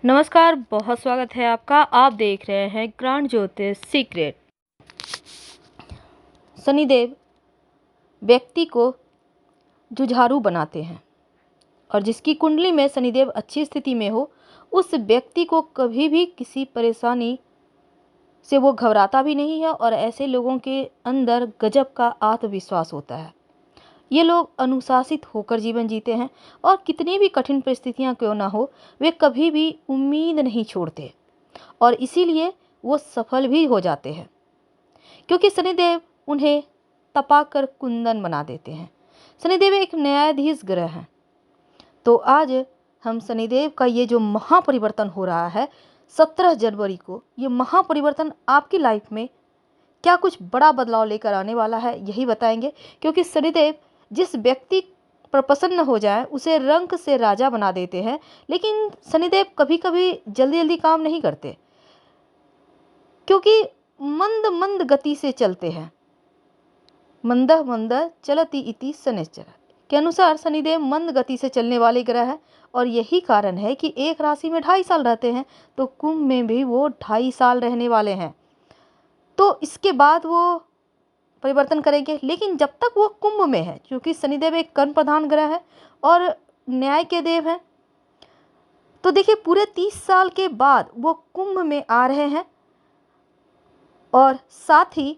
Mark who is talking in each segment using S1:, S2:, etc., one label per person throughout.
S1: नमस्कार, बहुत स्वागत है आपका। आप देख रहे हैं ग्रांड ज्योतिष सीक्रेट। शनिदेव व्यक्ति को जुझारू बनाते हैं और जिसकी कुंडली में शनिदेव अच्छी स्थिति में हो, उस व्यक्ति को कभी भी किसी परेशानी से वो घबराता भी नहीं है और ऐसे लोगों के अंदर गजब का आत्मविश्वास होता है। ये लोग अनुशासित होकर जीवन जीते हैं और कितनी भी कठिन परिस्थितियां क्यों ना हो, वे कभी भी उम्मीद नहीं छोड़ते और इसीलिए वो सफल भी हो जाते हैं, क्योंकि शनिदेव उन्हें तपाकर कुंदन बना देते हैं। शनिदेव एक न्यायाधीश ग्रह हैं। तो आज हम शनिदेव का ये जो महापरिवर्तन हो रहा है 17 जनवरी को, ये महापरिवर्तन आपकी लाइफ में क्या कुछ बड़ा बदलाव लेकर आने वाला है, यही बताएंगे। क्योंकि शनिदेव जिस व्यक्ति पर प्रसन्न हो जाए उसे रंक से राजा बना देते हैं, लेकिन शनिदेव कभी कभी जल्दी जल्दी काम नहीं करते, क्योंकि मंद मंद गति से चलते हैं। मंदः मंदः चलति इति शनिश्चर के अनुसार शनिदेव मंद गति से चलने वाले ग्रह है और यही कारण है कि एक राशि में 2.5 साल रहते हैं, तो कुंभ में भी वो 2.5 साल रहने वाले हैं। तो इसके बाद वो परिवर्तन करेंगे, लेकिन जब तक वो कुंभ में है, क्योंकि शनिदेव एक कर्म प्रधान ग्रह है और न्याय के देव हैं, तो देखिए पूरे 30 साल के बाद वो कुंभ में आ रहे हैं। और साथ ही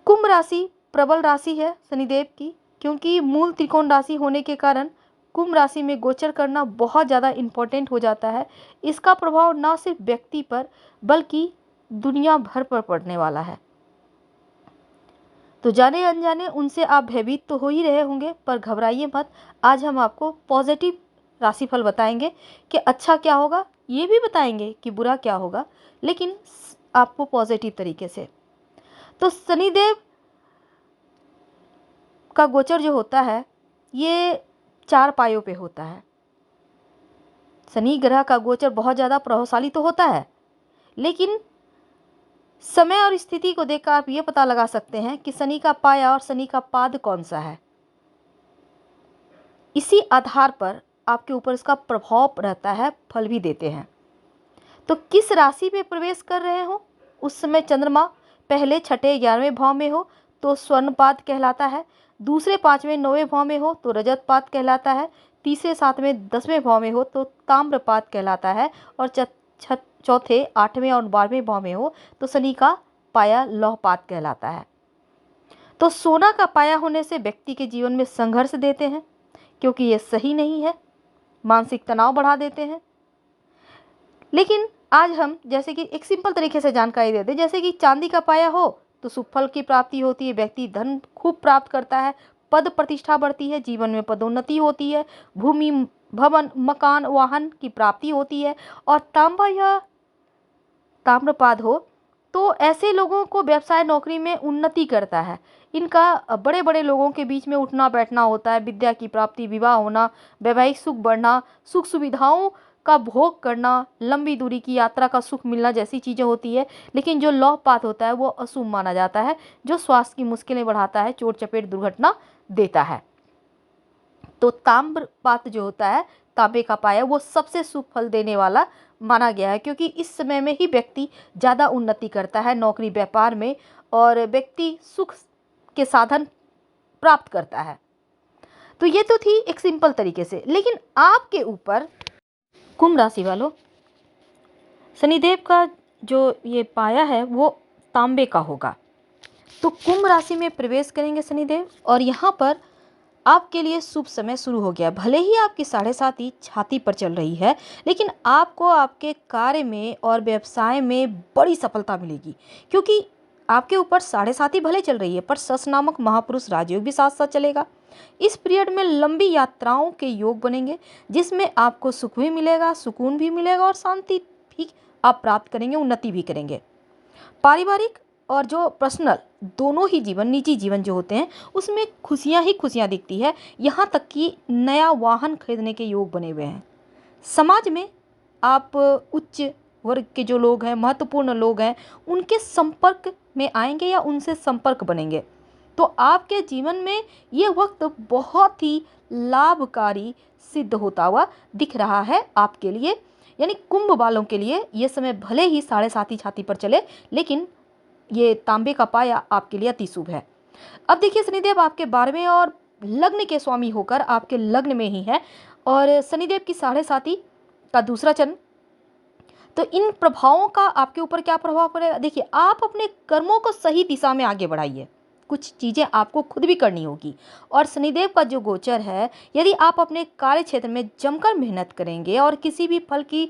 S1: कुंभ राशि प्रबल राशि है शनिदेव की, क्योंकि मूल त्रिकोण राशि होने के कारण कुंभ राशि में गोचर करना बहुत ज़्यादा इम्पोर्टेंट हो जाता है। इसका प्रभाव न सिर्फ व्यक्ति पर बल्कि दुनिया भर पर पड़ने वाला है। तो जाने अनजाने उनसे आप भयभीत तो हो ही रहे होंगे, पर घबराइए मत। आज हम आपको पॉजिटिव राशिफल बताएंगे कि अच्छा क्या होगा, ये भी बताएंगे कि बुरा क्या होगा, लेकिन आपको पॉजिटिव तरीके से। तो शनिदेव का गोचर जो होता है ये 4 पायों पे होता है। शनि ग्रह का गोचर बहुत ज़्यादा प्रभावशाली तो होता है, लेकिन समय और स्थिति को देखकर आप ये पता लगा सकते हैं कि शनि का पाया और शनि का पाद कौन सा है। इसी आधार पर आपके ऊपर इसका प्रभाव रहता है, फल भी देते हैं। तो किस राशि में प्रवेश कर रहे हो, उस समय चंद्रमा पहले 6, 11वें भाव में हो तो स्वर्णपाद कहलाता है, दूसरे 5वें 9वें भाव में हो तो रजतपाद कहलाता है, तीसरे 7वें 10वें भाव में हो तो ताम्रपाद कहलाता है, और चौथे 8वें और 12वें भाव में हो तो शनि का पाया लौहपाद कहलाता है। तो सोना का पाया होने से व्यक्ति के जीवन में संघर्ष देते हैं, क्योंकि ये सही नहीं है, मानसिक तनाव बढ़ा देते हैं। लेकिन आज हम जैसे कि एक सिंपल तरीके से जानकारी दे दें, जैसे कि चांदी का पाया हो तो शुभ फल की प्राप्ति होती है, व्यक्ति धन खूब प्राप्त करता है, पद प्रतिष्ठा बढ़ती है, जीवन में पदोन्नति होती है, भूमि भवन मकान वाहन की प्राप्ति होती है। और तांबा या ताम्रपाद हो तो ऐसे लोगों को व्यवसाय नौकरी में उन्नति करता है। इनका बड़े बड़े लोगों के बीच में उठना बैठना होता है, विद्या की प्राप्ति, विवाह होना, वैवाहिक सुख बढ़ना, सुख सुविधाओं का भोग करना, लंबी दूरी की यात्रा का सुख मिलना जैसी चीज़ें होती है। लेकिन जो लौहपात होता है वो अशुभ माना जाता है, जो स्वास्थ्य की मुश्किलें बढ़ाता है, चोट चपेट दुर्घटना देता है। तो ताम्रपात जो होता है, तांबे का पाया, वो सबसे शुभ फल देने वाला माना गया है, क्योंकि इस समय में ही व्यक्ति ज़्यादा उन्नति करता है नौकरी व्यापार में और व्यक्ति सुख के साधन प्राप्त करता है। तो ये तो थी एक सिंपल तरीके से, लेकिन आपके ऊपर कुंभ राशि वालों शनिदेव का जो ये पाया है वो तांबे का होगा। तो कुंभ राशि में प्रवेश करेंगे शनिदेव और यहाँ पर आपके लिए शुभ समय शुरू हो गया। भले ही आपकी 7.5 छाती पर चल रही है, लेकिन आपको आपके कार्य में और व्यवसाय में बड़ी सफलता मिलेगी, क्योंकि आपके ऊपर 7.5 भले चल रही है पर सस नामक महापुरुष राजयोग भी साथ साथ चलेगा। इस पीरियड में लंबी यात्राओं के योग बनेंगे, जिसमें आपको सुख भी मिलेगा, सुकून भी मिलेगा और शांति भी आप प्राप्त करेंगे, उन्नति भी करेंगे। पारिवारिक और जो पर्सनल दोनों ही जीवन, निजी जीवन जो होते हैं, उसमें खुशियां ही खुशियां दिखती है। यहाँ तक कि नया वाहन खरीदने के योग बने हुए हैं। समाज में आप उच्च वर्ग के जो लोग हैं, महत्वपूर्ण लोग हैं, उनके संपर्क में आएंगे या उनसे संपर्क बनेंगे। तो आपके जीवन में ये वक्त बहुत ही लाभकारी सिद्ध होता हुआ दिख रहा है आपके लिए, यानी कुंभ वालों के लिए ये समय भले ही 7.5 छाती पर चले, लेकिन ये तांबे का पाया आपके लिए अति शुभ है। अब देखिए शनिदेव आपके 12वें और लग्न के स्वामी होकर आपके लग्न में ही है, और शनिदेव की 7.5 का दूसरा चरण। तो इन प्रभावों का आपके ऊपर क्या प्रभाव पड़ेगा? देखिए, आप अपने कर्मों को सही दिशा में आगे बढ़ाइए, कुछ चीज़ें आपको खुद भी करनी होगी। और शनिदेव का जो गोचर है, यदि आप अपने कार्य क्षेत्र में जमकर मेहनत करेंगे और किसी भी फल की,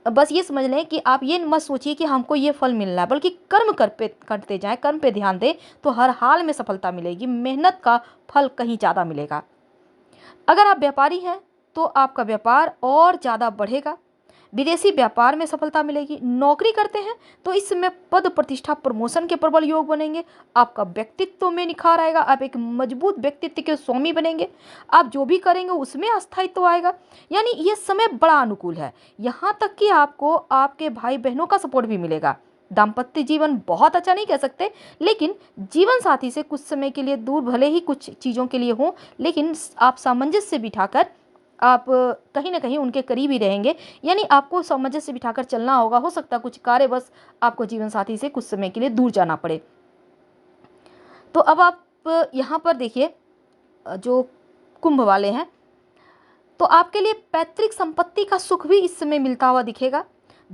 S1: बस ये समझ लें कि आप ये मत सोचिए कि हमको ये फल मिलना है, बल्कि कर्म करते जाएं, कर्म पे ध्यान दें, तो हर हाल में सफलता मिलेगी, मेहनत का फल कहीं ज़्यादा मिलेगा। अगर आप व्यापारी हैं तो आपका व्यापार और ज़्यादा बढ़ेगा, विदेशी व्यापार में सफलता मिलेगी। नौकरी करते हैं तो इस समय पद प्रतिष्ठा प्रमोशन के प्रबल योग बनेंगे, आपका व्यक्तित्व में निखार आएगा, आप एक मजबूत व्यक्तित्व के स्वामी बनेंगे, आप जो भी करेंगे उसमें अस्थायित्व आएगा। यानी ये समय बड़ा अनुकूल है, यहाँ तक कि आपको आपके भाई बहनों का सपोर्ट भी मिलेगा। दाम्पत्य जीवन बहुत अच्छा नहीं कह सकते, लेकिन जीवन साथी से कुछ समय के लिए दूर भले ही कुछ चीज़ों के लिए हों, लेकिन आप सामंजस्य बिठाकर आप कहीं ना कहीं उनके करीब ही रहेंगे। यानी आपको सामंजस्य बिठाकर चलना होगा, हो सकता है कुछ कार्य बस आपको जीवन साथी से कुछ समय के लिए दूर जाना पड़े। तो अब आप यहाँ पर देखिए, जो कुंभ वाले हैं, तो आपके लिए पैतृक संपत्ति का सुख भी इस समय मिलता हुआ दिखेगा,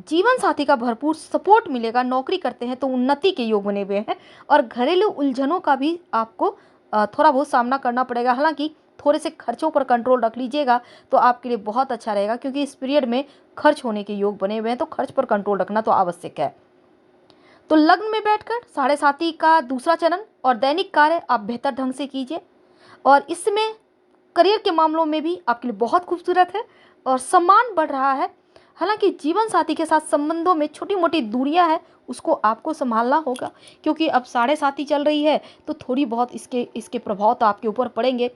S1: जीवन साथी का भरपूर सपोर्ट मिलेगा। नौकरी करते हैं तो उन्नति के योग बने हुए हैं, और घरेलू उलझनों का भी आपको थोड़ा बहुत सामना करना पड़ेगा। हालांकि थोड़े से खर्चों पर कंट्रोल रख लीजिएगा तो आपके लिए बहुत अच्छा रहेगा, क्योंकि इस पीरियड में खर्च होने के योग बने हुए हैं, तो खर्च पर कंट्रोल रखना तो आवश्यक है। तो लग्न में बैठकर 7.5 का दूसरा चरण और दैनिक कार्य आप बेहतर ढंग से कीजिए, और इसमें करियर के मामलों में भी आपके लिए बहुत खूबसूरत है और सम्मान बढ़ रहा है। हालांकि जीवन साथी के साथ संबंधों में छोटी मोटी दूरियां हैं, उसको आपको संभालना होगा, क्योंकि अब 7.5 चल रही है, तो थोड़ी बहुत इसके प्रभाव तो आपके ऊपर पड़ेंगे।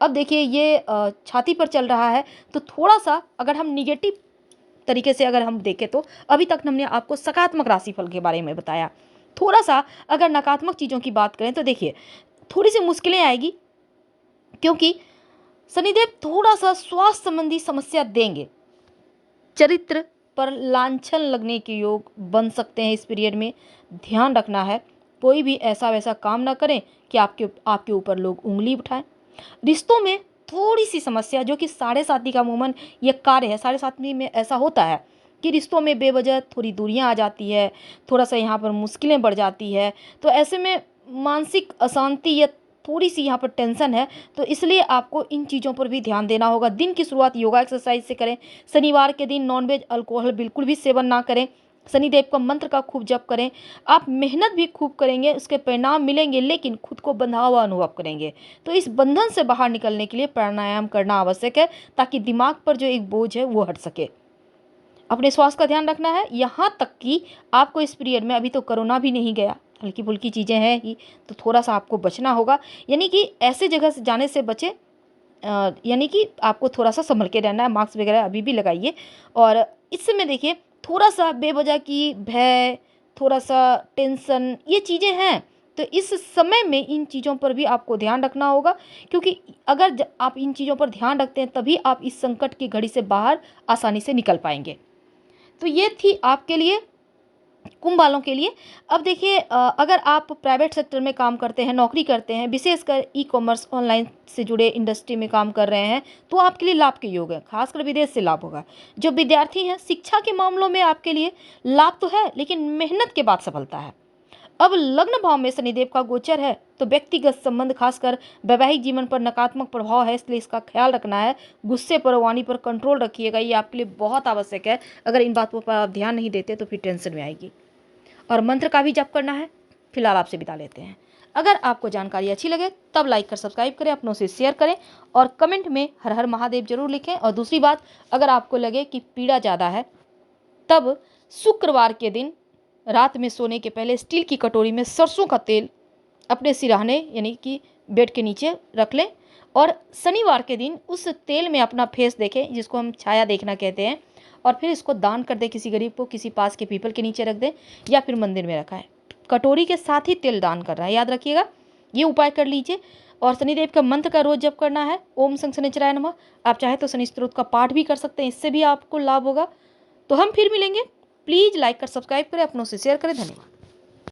S1: अब देखिए, ये छाती पर चल रहा है, तो थोड़ा सा अगर हम निगेटिव तरीके से अगर हम देखें, तो अभी तक हमने आपको सकारात्मक राशिफल के बारे में बताया। थोड़ा सा अगर नकारात्मक चीज़ों की बात करें तो देखिए, थोड़ी सी मुश्किलें आएगी, क्योंकि शनिदेव थोड़ा सा स्वास्थ्य संबंधी समस्या देंगे। चरित्र पर लांछन लगने के योग बन सकते हैं इस पीरियड में, ध्यान रखना है। कोई भी ऐसा वैसा काम ना करें कि आपके ऊपर लोग उंगली उठाएं। रिश्तों में थोड़ी सी समस्या, जो कि 7.5 का अमूमन ये कार्य है, 7.5 में ऐसा होता है कि रिश्तों में बेवजह थोड़ी दूरियां आ जाती है, थोड़ा सा यहाँ पर मुश्किलें बढ़ जाती है। तो ऐसे में मानसिक अशांति या थोड़ी सी यहाँ पर टेंशन है, तो इसलिए आपको इन चीज़ों पर भी ध्यान देना होगा। दिन की शुरुआत योगा एक्सरसाइज से करें। शनिवार के दिन नॉनवेज अल्कोहल बिल्कुल भी सेवन ना करें। शनिदेव का मंत्र का खूब जप करें। आप मेहनत भी खूब करेंगे, उसके परिणाम मिलेंगे, लेकिन खुद को बंधा हुआ अनुभव करेंगे। तो इस बंधन से बाहर निकलने के लिए प्राणायाम करना आवश्यक है, ताकि दिमाग पर जो एक बोझ है वो हट सके। अपने स्वास्थ्य का ध्यान रखना है, यहाँ तक कि आपको इस पीरियड में, अभी तो कोरोना भी नहीं गया, हल्की फुल्की चीज़ें हैं ही, तो थोड़ा सा आपको बचना होगा। यानी कि ऐसे जगह से जाने से बचें, यानी कि आपको थोड़ा सा संभल के रहना है। मास्क वगैरह अभी भी लगाइए। और इस समय देखिए, थोड़ा सा बेवजह की भय, थोड़ा सा टेंशन, ये चीज़ें हैं, तो इस समय में इन चीज़ों पर भी आपको ध्यान रखना होगा, क्योंकि अगर आप इन चीज़ों पर ध्यान रखते हैं, तभी आप इस संकट की घड़ी से बाहर आसानी से निकल पाएंगे। तो ये थी आपके लिए, कुंभ वालों के लिए। अब देखिए, अगर आप प्राइवेट सेक्टर में काम करते हैं, नौकरी करते हैं, विशेषकर ई कॉमर्स ऑनलाइन से जुड़े इंडस्ट्री में काम कर रहे हैं, तो आपके लिए लाभ के योग है, खासकर विदेश से लाभ होगा। जो विद्यार्थी हैं, शिक्षा के मामलों में आपके लिए लाभ तो है, लेकिन मेहनत के बाद सफलता है। अब लग्न भाव में शनिदेव का गोचर है, तो व्यक्तिगत संबंध, खासकर वैवाहिक जीवन पर नकारात्मक प्रभाव है, इसलिए इसका ख्याल रखना है। गुस्से पर, वाणी पर कंट्रोल रखिएगा, ये आपके लिए बहुत आवश्यक है। अगर इन बातों पर आप ध्यान नहीं देते तो फिर टेंशन में आएगी। और मंत्र का भी जप करना है। फिलहाल आपसे विदा लेते हैं। अगर आपको जानकारी अच्छी लगे तब लाइक कर सब्सक्राइब करें, अपनों से शेयर करें, और कमेंट में हर हर महादेव जरूर लिखें। और दूसरी बात, अगर आपको लगे कि पीड़ा ज़्यादा है, तब शुक्रवार के दिन रात में सोने के पहले स्टील की कटोरी में सरसों का तेल अपने सिरहाने, यानी कि बेड के नीचे रख लें, और शनिवार के दिन उस तेल में अपना फेस देखें, जिसको हम छाया देखना कहते हैं, और फिर इसको दान कर दें किसी गरीब को, किसी पास के पीपल के नीचे रख दें, या फिर मंदिर में रखा है। कटोरी के साथ ही तेल दान करना है, याद रखिएगा। ये उपाय कर लीजिए। और शनिदेव का मंत्र का रोज जप करना है, ओम शनि शनिचराय नमः। आप चाहे तो शनि स्तोत्र का पाठ भी कर सकते हैं, इससे भी आपको लाभ होगा। तो हम फिर मिलेंगे। प्लीज़ लाइक कर सब्सक्राइब करें, अपनों से शेयर करें। धन्यवाद।